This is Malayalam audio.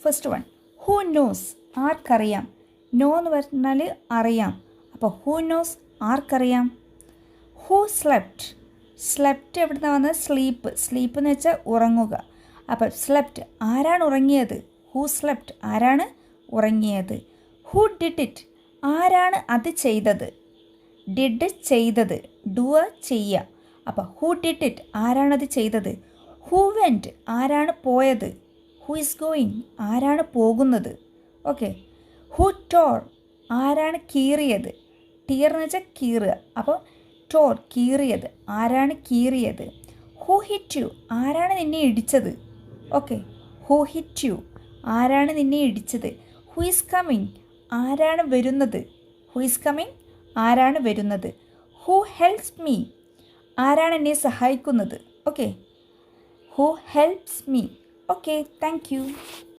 ഫസ്റ്റ് വൺ, ഹൂ നോസ്, ആർക്കറിയാം. നോ എന്ന് പറഞ്ഞാൽ അറിയാം. അപ്പോൾ ഹൂ നോസ്, ആർക്കറിയാം. ഹൂ സ്ലെപ്റ്റ്, സ്ലെപ്റ്റ് എവിടുന്ന വന്നത്? സ്ലീപ്പ്. സ്ലീപ്പ് എന്ന് വെച്ചാൽ ഉറങ്ങുക. അപ്പോൾ സ്ലെപ്റ്റ്, ആരാണ് ഉറങ്ങിയത്? ഹൂ സ്ലെപ്റ്റ്, ആരാണ് ഉറങ്ങിയത്. ഹൂ ഡിഡ് ഇറ്റ്, ആരാണ് അത് ചെയ്തത്? ഡിഡ് ചെയ്തത്, ഡുവ ചെയ്യുക. അപ്പോൾ ഹൂ ഡിഡ് ഇറ്റ്, ആരാണത് ചെയ്തത്. ഹൂ വെൻറ്റ്, ആരാണ് പോയത്. ഹൂ ഈസ് ഗോയിങ്, ആരാണ് പോകുന്നത്. ഓക്കെ. ഹൂ ടോർ, ആരാണ് കീറിയത്. ടീർ എന്ന് വെച്ചാൽ കീറുക. അപ്പോൾ ടോർ, കീറിയത്, ആരാണ് കീറിയത്. ഹൂ ഹിറ്റ് യു, ആരാണ് നിന്നെ ഇടിച്ചത്. ഓക്കെ. ഹൂ ഹിറ്റ് യു, ആരാണ് നിന്നെ ഇടിച്ചത്. ഹൂ ഈസ് കമ്മിങ്, ആരാണ് വരുന്നത്. ഹൂ ഈസ് കമ്മിങ്, ആരാണ് വരുന്നത്. ഹൂ ഹെൽപ്സ് മീ, ആരാണ് എന്നെ സഹായിക്കുന്നത്. Okay. Who helps me. Okay, thank you.